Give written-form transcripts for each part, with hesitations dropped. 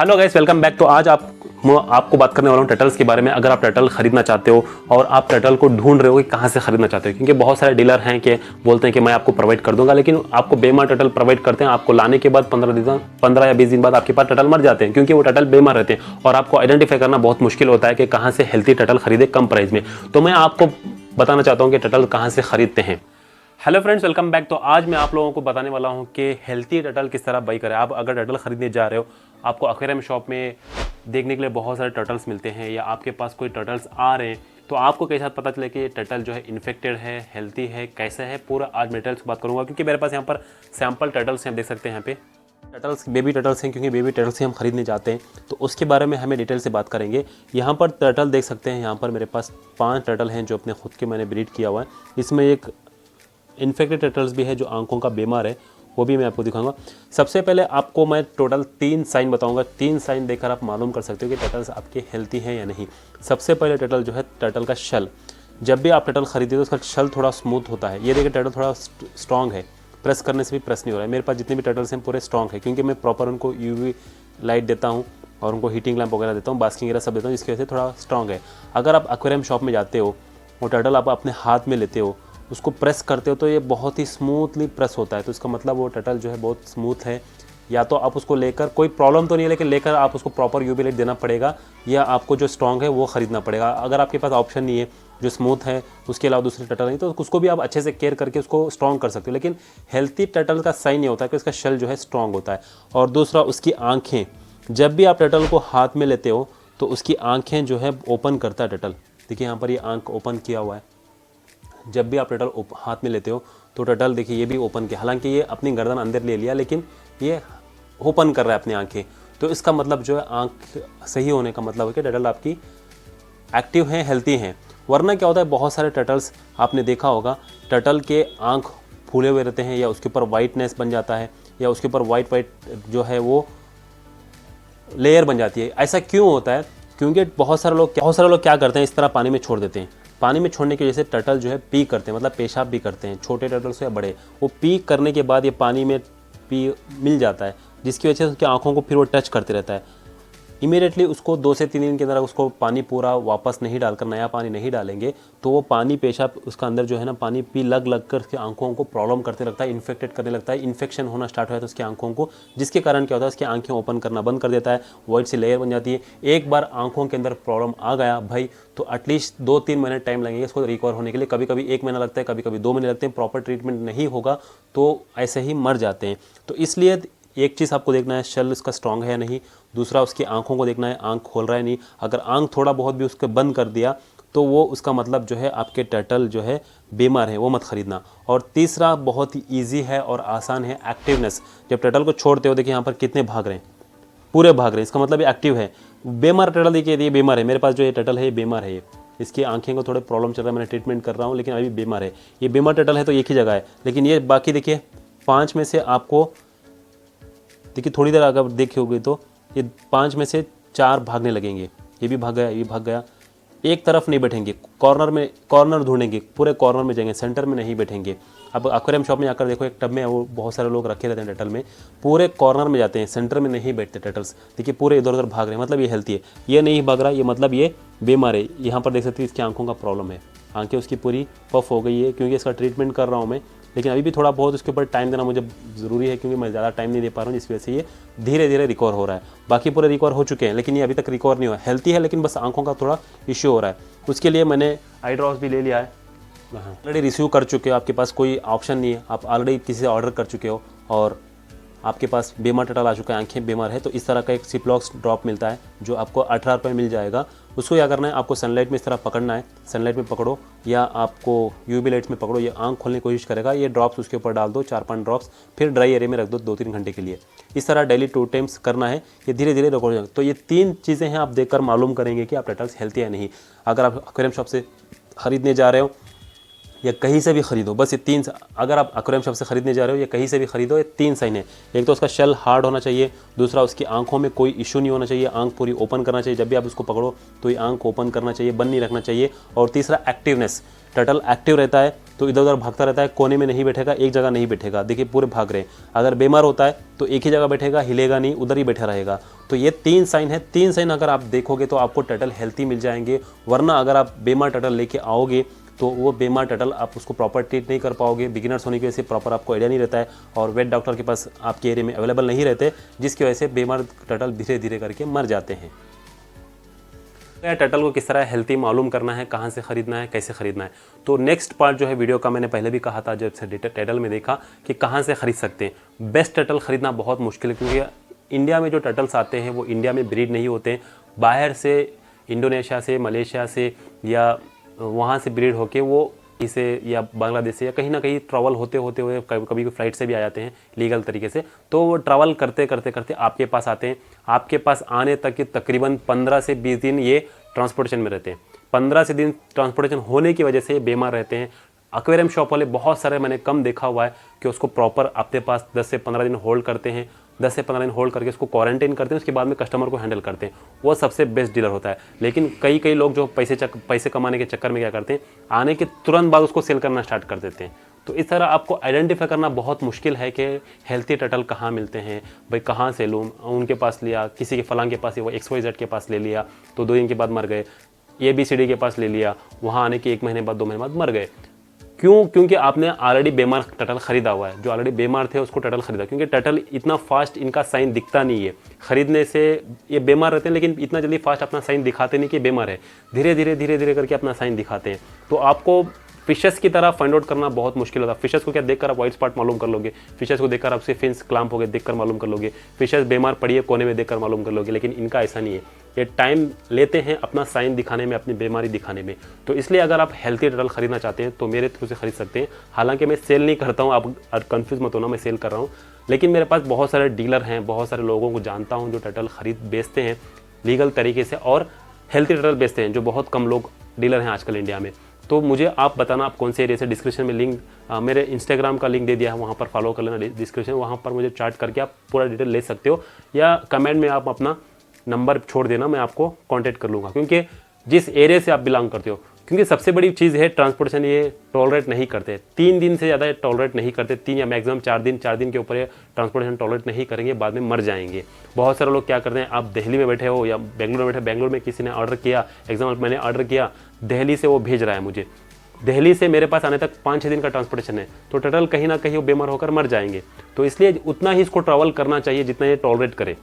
Hello guys, welcome back. तो आज आपको बात करने वाला हूँ टर्टल्स के बारे में। अगर आप टर्टल खरीदना चाहते हो और आप टर्टल को ढूंढ रहे हो कि कहाँ से खरीदना चाहते हो, क्योंकि बहुत सारे डीलर हैं कि बोलते हैं कि मैं आपको प्रोवाइड कर दूंगा, लेकिन आपको बेमार टर्टल प्रोवाइड करते हैं। आपको लाने के बाद 15 या 20 दिन बाद आपके पास टर्टल मर जाते हैं, क्योंकि वो टर्टल बेमार रहते हैं और आपको आइडेंटिफाई करना बहुत मुश्किल होता है कि कहाँ से हेल्थी टर्टल खरीदे कम प्राइस में। तो मैं आपको बताना चाहता हूँ कि टर्टल कहाँ से खरीदते हैं। Hello friends, welcome back. तो आज मैं आप लोगों को बताने वाला हूं कि हेल्थी टर्टल किस तरह बाई करें। आप अगर टर्टल खरीदने जा रहे हो, आपको एक्वेरियम शॉप में देखने के लिए बहुत सारे टर्टल्स मिलते हैं, या आपके पास कोई टर्टल्स आ रहे हैं, तो आपको कैसे पता चले कि ये टर्टल जो है इन्फेक्टेड है, हेल्थी है, कैसे है, पूरा आज मैं टर्टल्स की बात करूंगा। क्योंकि मेरे पास यहाँ पर सैम्पल टर्टल्स हैं, आप देख सकते हैं यहाँ पे टर्टल्स, बेबी टर्टल्स हैं, क्योंकि बेबी टर्टल्स से हम खरीदने जाते हैं, तो उसके बारे में हमें डिटेल से बात करेंगे। यहाँ पर टर्टल देख सकते हैं, यहाँ पर मेरे पास 5 टर्टल हैं जो अपने खुद के मैंने ब्रीड किया हुआ है। इसमें एक इन्फेक्टेड टर्टल्स भी है जो आंखों का बीमार है, वो भी मैं आपको दिखाऊंगा। सबसे पहले आपको मैं टोटल 3 साइन बताऊंगा। 3 साइन देखकर आप मालूम कर सकते हो कि टर्टल्स आपके हेल्थी हैं या नहीं। सबसे पहले टर्टल जो है, टर्टल का शल। जब भी आप टर्टल खरीदते हो तो उसका शल थोड़ा स्मूथ होता है। ये देखिए टर्टल थोड़ा स्ट्रॉन्ग है, प्रेस करने से भी प्रेस नहीं हो रहा है। मेरे पास जितने भी टर्टल्स हैं पूरे स्ट्रॉन्ग है, क्योंकि मैं प्रॉपर उनको यूवी लाइट देता हूँ और उनको हीटिंग लैंप वगैरह देता हूँ, बास्किंग वगैरह सब देता हूँ, जिसकी वजह से थोड़ा स्ट्रॉन्ग है। अगर आप एक्वेरियम शॉप में जाते हो और टर्टल आप अपने हाथ में लेते हो, उसको प्रेस करते हो, तो ये बहुत ही स्मूथली प्रेस होता है। तो इसका मतलब वो टर्टल जो है बहुत स्मूथ है। या तो आप उसको लेकर, कोई प्रॉब्लम तो नहीं है, लेकिन लेकर आप उसको प्रॉपर यूवी लाइट देना पड़ेगा, या आपको जो स्ट्रॉन्ग है वो ख़रीदना पड़ेगा। अगर आपके पास ऑप्शन नहीं है, जो स्मूथ है उसके अलावा दूसरे टर्टल नहीं, तो उसको भी आप अच्छे से केयर करके उसको स्ट्रॉन्ग कर सकते हो। लेकिन हेल्थी टर्टल का साइन ये होता है कि उसका शेल जो है स्ट्रॉन्ग होता है। और दूसरा, उसकी आँखें। जब भी आप टर्टल को हाथ में लेते हो तो उसकी आँखें जो है ओपन करता है टर्टल। देखिए यहाँ पर ये आँख ओपन किया हुआ है। जब भी आप टर्टल हाथ में लेते हो तो टर्टल देखिए ये भी ओपन किया, हालांकि ये अपनी गर्दन अंदर ले लिया, लेकिन ये ओपन कर रहा है अपनी आंखें। तो इसका मतलब जो है, आंख सही होने का मतलब है कि टर्टल आपकी एक्टिव हैं, हेल्थी हैं। वरना क्या होता है, बहुत सारे टर्टल्स आपने देखा होगा, टर्टल के आंख फूले हुए रहते हैं, या उसके ऊपर वाइटनेस बन जाता है, या उसके ऊपर वाइट जो है वो लेयर बन जाती है। ऐसा क्यों होता है? क्योंकि बहुत सारे लोग क्या करते हैं, इस तरह पानी में छोड़ देते हैं। पानी में छोड़ने की वजह से टर्टल जो है पी करते हैं, मतलब पेशाब भी करते हैं। छोटे टर्टल्स या बड़े, वो पी करने के बाद ये पानी में पी मिल जाता है, जिसकी वजह से उसकी आंखों को फिर वो टच करते रहता है। इमीडिएटली उसको 2 से 3 दिन के अंदर उसको पानी पूरा वापस नहीं डालकर, नया पानी नहीं डालेंगे, तो वो पानी पेशाब उसका अंदर जो है ना, पानी पी लग कर उसकी आंखों को प्रॉब्लम करते लगता है, इन्फेक्टेड करने लगता है, इन्फेक्शन होना स्टार्ट हो जाता है उसकी आंखों को, जिसके कारण क्या होता है, उसकी आंखें ओपन करना बंद कर देता है, वाइट सी लेयर बन जाती है। एक बार आंखों के अंदर प्रॉब्लम आ गया भाई, तो एटलीस्ट 2-3 महीने टाइम लगेंगे इसको रिकवर होने के लिए। कभी कभी 1 महीना लगता है, कभी कभी 2 महीने लगते हैं। प्रॉपर ट्रीटमेंट नहीं होगा तो ऐसे ही मर जाते हैं। तो इसलिए एक चीज़ आपको देखना है, शेल उसका स्ट्रॉन्ग है या नहीं। दूसरा, उसकी आंखों को देखना है, आंख खोल रहा है नहीं। अगर आंख थोड़ा बहुत भी उसके बंद कर दिया तो वो उसका मतलब जो है आपके टर्टल जो है बीमार है, वो मत खरीदना। और तीसरा, बहुत ही ईजी है और आसान है, एक्टिवनेस। जब टर्टल को छोड़ते हो, देखिए यहाँ पर कितने भाग रहे हैं, पूरे भाग रहे हैं, इसका मतलब ये एक्टिव है। बेमार टर्टल देखिए, ये बीमार है। मेरे पास जो ये टर्टल है ये बीमार है, इसकी आंखें को थोड़े प्रॉब्लम चल रहा है, मैंने ट्रीटमेंट कर रहा हूँ, लेकिन अभी बीमार है। ये बीमार टर्टल है तो एक ही जगह है, लेकिन ये बाकी देखिए 5 में से आपको देखिए, थोड़ी देर अगर देखोगे तो ये 5 में से 4 भागने लगेंगे। ये भी भाग गया, ये भी भाग गया। एक तरफ नहीं बैठेंगे, कॉर्नर ढूंढेंगे, पूरे कॉर्नर में जाएंगे, सेंटर में नहीं बैठेंगे। अब एक्वेरियम शॉप में जाकर देखो, एक टब में वो बहुत सारे लोग रखे रहते हैं टर्टल में, पूरे कॉर्नर में जाते हैं, सेंटर में नहीं बैठते टर्टल्स। देखिए पूरे इधर उधर भाग रहे हैं, मतलब ये हेल्थी है। ये नहीं भाग रहा, ये मतलब ये बीमार है। यहाँ पर देख सकते हैं इसकी आंखों का प्रॉब्लम है, आंखें उसकी पूरी पफ हो गई है, क्योंकि इसका ट्रीटमेंट कर रहा हूँ मैं। लेकिन अभी भी थोड़ा बहुत उसके ऊपर टाइम देना मुझे ज़रूरी है, क्योंकि मैं ज़्यादा टाइम नहीं दे पा रहा हूँ, जिसकी वजह से ये धीरे धीरे रिकवर हो रहा है। बाकी पूरे रिकवर हो चुके हैं, लेकिन ये अभी तक रिकवर नहीं हुआ। हेल्थी है, लेकिन बस आंखों का थोड़ा इश्यू हो रहा है। उसके लिए मैंने आई ड्रॉप्स भी ले लिया है, ऑलरेडी रिसीव कर चुके हो। आपके पास कोई ऑप्शन नहीं है, आप ऑलरेडी किसी से ऑर्डर कर चुके हो और आपके पास बीमार टर्टल आ चुका है, आंखें बीमार है, तो इस तरह का एक सिप्लॉक्स ड्रॉप मिलता है जो आपको 18 रुपये मिल जाएगा। उसको क्या करना है, आपको सनलाइट में इस तरह पकड़ना है, सनलाइट में पकड़ो या आपको यूवी लाइट्स में पकड़ो, ये आंख खोलने की कोशिश करेगा। ये ड्रॉप्स उसके ऊपर डाल दो, 4-5 ड्रॉप्स, फिर ड्राई एरिया में रख दो 2-3 घंटे के लिए। इस तरह डेली 2 टाइम्स करना है, ये धीरे धीरे रिकवर हो जाएगा। तो ये 3 चीज़ें हैं, आप देखकर मालूम करेंगे कि आप टर्टल्स हेल्थी है नहीं। अगर आप एक्वेरियम शॉप से खरीदने जा रहे हो या कहीं से भी खरीदो, बस ये 3, अगर आप एक्वेरियम शॉप से खरीदने जा रहे हो या कहीं से भी खरीदो, ये 3 साइन है। एक तो उसका शेल हार्ड होना चाहिए, दूसरा उसकी आंखों में कोई इशू नहीं होना चाहिए, आंख पूरी ओपन करना चाहिए, जब भी आप उसको पकड़ो तो ये आंख ओपन करना चाहिए, बंद नहीं रखना चाहिए। और तीसरा, एक्टिवनेस, टर्टल एक्टिव रहता है तो इधर उधर भागता रहता है, कोने में नहीं बैठेगा, एक जगह नहीं बैठेगा। देखिए पूरे भाग रहे हैं। अगर बीमार होता है तो एक ही जगह बैठेगा, हिलेगा नहीं, उधर ही बैठा रहेगा। तो ये 3 साइन है। 3 साइन अगर आप देखोगे तो आपको टर्टल हेल्थी मिल जाएंगे। वरना अगर आप बीमार टर्टल लेके आओगे तो वो बीमार टर्टल आप उसको प्रॉपर ट्रीट नहीं कर पाओगे। बिगिनर्स होने की वजह से प्रॉपर आपको आइडिया नहीं रहता है और वेट डॉक्टर के पास आपके एरिया में अवेलेबल नहीं रहते, जिसकी वजह से बीमार टर्टल धीरे धीरे करके मर जाते हैं। टर्टल को किस तरह हेल्थी मालूम करना है, कहाँ से खरीदना है, कैसे खरीदना है, तो नेक्स्ट पार्ट जो है वीडियो का मैंने पहले भी कहा था जब से टर्टल में देखा कि कहाँ से खरीद सकते हैं। बेस्ट टर्टल खरीदना बहुत मुश्किल है क्योंकि इंडिया में जो टर्टल्स आते हैं वो इंडिया में ब्रीड नहीं होते हैं। बाहर से इंडोनेशिया से, मलेशिया से या वहाँ से ब्रीड होके वो इसे या बांग्लादेश से या कहीं ना कहीं ट्रैवल होते होते हुए कभी फ्लाइट से भी आ जाते हैं लीगल तरीके से। तो वो ट्रैवल करते करते करते आपके पास आते हैं। आपके पास आने तक के तकरीबन 15 से 20 दिन ये ट्रांसपोर्टेशन में रहते हैं। 15 से दिन ट्रांसपोर्टेशन होने की वजह से ये बीमार रहते हैं। एक्वेरियम शॉप वाले बहुत सारे मैंने कम देखा हुआ है कि उसको प्रॉपर अपने पास 10 से 15 दिन होल्ड करते हैं। 10 से 15 दिन होल्ड करके उसको क्वारंटाइन करते हैं, उसके बाद में कस्टमर को हैंडल करते हैं। वो सबसे बेस्ट डीलर होता है। लेकिन कई लोग जो पैसे कमाने के चक्कर में क्या करते हैं, आने के तुरंत बाद उसको सेल करना स्टार्ट कर देते हैं। तो इस तरह आपको आइडेंटिफाई करना बहुत मुश्किल है कि हेल्थी टर्टल कहाँ मिलते हैं, भाई कहाँ से लूँ। उनके पास लिया, किसी के फलां के पास, वो XYZ के पास ले लिया तो 2 दिन के बाद मर गए। ABCD के पास ले लिया, वहाँ आने के 1 महीने बाद 2 महीने बाद मर गए। क्यों? क्योंकि आपने ऑलरेडी बीमार टर्टल खरीदा हुआ है। जो ऑलरेडी बीमार थे उसको टर्टल खरीदा, क्योंकि टर्टल इतना फास्ट इनका साइन दिखता नहीं है। खरीदने से ये बीमार रहते हैं लेकिन इतना जल्दी फास्ट अपना साइन दिखाते नहीं कि बीमार है। धीरे धीरे करके अपना साइन दिखाते हैं। तो आपको फिशेस की तरह फाइंड आउट करना बहुत मुश्किल होता है। फिशेस को क्या देखकर आप व्हाइट स्पॉट मालूम कर लोगे, फिशेस को देखकर आपसे फिन्स क्लैंप हो गए देखकर मालूम कर लोगे, फिशेस बीमार पड़ी है कोने में देखकर मालूम कर लोगे। लेकिन इनका ऐसा नहीं है। ये टाइम लेते हैं अपना साइन दिखाने में, अपनी बीमारी दिखाने में। तो इसलिए अगर आप हेल्थी टर्टल खरीदना चाहते हैं तो मेरे थ्रू से खरीद सकते हैं। हालांकि मैं सेल नहीं करता हूँ, आप कन्फ्यूज मत होना, मैं सेल कर रहा हूँ। लेकिन मेरे पास बहुत सारे डीलर हैं, बहुत सारे लोगों को जानता हूँ जो टर्टल खरीद बेचते हैं लीगल तरीके से और हेल्थी टर्टल बेचते हैं, जो बहुत कम लोग डीलर हैं आजकल इंडिया में। तो मुझे आप बताना आप कौन से एरिया से। डिस्क्रिप्शन में लिंक, मेरे इंस्टाग्राम का लिंक दे दिया है, वहाँ पर फॉलो कर लेना डिस्क्रिप्शन। वहाँ पर मुझे चैट करके आप पूरा डिटेल ले सकते हो या कमेंट में आप अपना नंबर छोड़ देना, मैं आपको कांटेक्ट कर लूँगा। क्योंकि जिस एरिया से आप बिलोंग करते हो, क्योंकि सबसे बड़ी चीज़ है ट्रांसपोर्टेशन, ये टॉलरेट नहीं करते। 3 दिन से ज़्यादा टॉलरेट नहीं करते। 3 या मैक्सिमम 4 दिन के ऊपर ये ट्रांसपोर्टेशन टॉलरेट नहीं करेंगे, बाद में मर जाएंगे। बहुत सारे लोग क्या करते हैं, आप दिल्ली में बैठे हो या बेंगलोर में बैठे, बेंगलोर में किसी ने ऑर्डर किया, एग्जाम्पल मैंने ऑर्डर किया, दिल्ली से वो भेज रहा है मुझे, दिल्ली से मेरे पास आने तक 5-6 दिन का ट्रांसपोर्टेशन है, तो टर्टल कहीं ना कहीं वो बीमार होकर मर जाएंगे। तो इसलिए उतना ही इसको ट्रैवल करना चाहिए जितना ये टॉलरेट करे।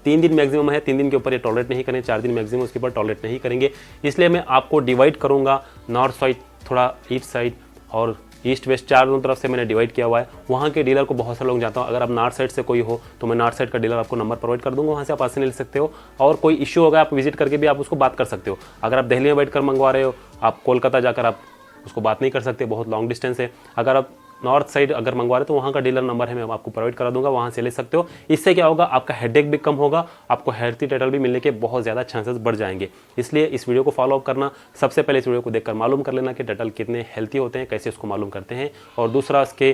3 दिन मैक्सिमम है, 3 दिन के ऊपर ये टॉलरेट नहीं करें, 4 दिन मैक्सिमम उसके ऊपर टॉलरेट नहीं करेंगे। इसलिए मैं आपको डिवाइड करूंगा, नॉर्थ साइड, थोड़ा ईस्ट साइड और ईस्ट वेस्ट, 4 तरफ से मैंने डिवाइड किया हुआ है। वहाँ के डीलर को बहुत सारे लोग जानता हूँ। अगर आप नॉर्थ साइड से कोई हो तो मैं नॉर्थ साइड का डीलर आपको नंबर प्रोवाइड कर दूंगा, वहाँ से आप आसानी ले सकते हो। और कोई इश्यू होगा आप विजिट करके भी आप उसको बात कर सकते हो। अगर आप दिल्ली में बैठ कर मंगवा रहे हो, आप कोलकाता जाकर आप उसको बात नहीं कर सकते, बहुत लॉन्ग डिस्टेंस है। अगर आप नॉर्थ साइड अगर मंगवा रहे तो वहाँ का डीलर नंबर है, मैं आपको प्रोवाइड करा दूंगा, वहाँ से ले सकते हो। इससे क्या होगा, आपका हेडेक भी कम होगा, आपको हेल्थी टर्टल भी मिलने के बहुत ज़्यादा चांसेस बढ़ जाएंगे। इसलिए इस वीडियो को फॉलो अप करना, सबसे पहले इस वीडियो को देखकर मालूम कर लेना कि टर्टल कितने हेल्थी होते हैं, कैसे उसको मालूम करते हैं, और दूसरा उसके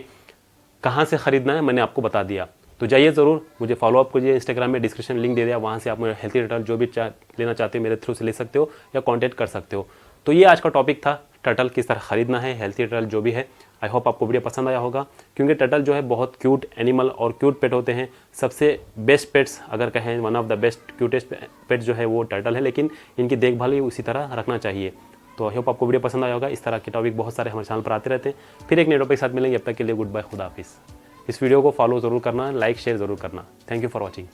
कहाँ से ख़रीदना है मैंने आपको बता दिया। तो जाइए ज़रूर, मुझे फॉलो अप कीजिए। इंस्टाग्राम में डिस्क्रिप्शन लिंक दे दिया, वहाँ से आप मेरे हेल्थी टर्टल जो भी लेना चाहते हो मेरे थ्रू से ले सकते हो या कॉन्टैक्ट कर सकते हो। तो ये आज का टॉपिक था, टर्टल किस तरह खरीदना है, हेल्थी टर्टल जो भी है। आई होप आपको वीडियो पसंद आया होगा, क्योंकि टर्टल जो है बहुत क्यूट एनिमल और क्यूट पेट होते हैं। सबसे बेस्ट पेट्स अगर कहें, one of the best cutest pet जो है वो टर्टल है, लेकिन इनकी देखभाल भी उसी तरह रखना चाहिए। तो आई होप आपको वीडियो पसंद आया होगा। इस तरह के टॉपिक बहुत सारे हमारे चैनल पर आते रहते हैं। फिर एक नए टॉपिक के साथ मिलेंगे, अब तक के लिए गुड बाय, खुदा हाफिज़। इस वीडियो को फॉलो ज़रूर करना, लाइक शेयर ज़रूर करना। Thank you for watching.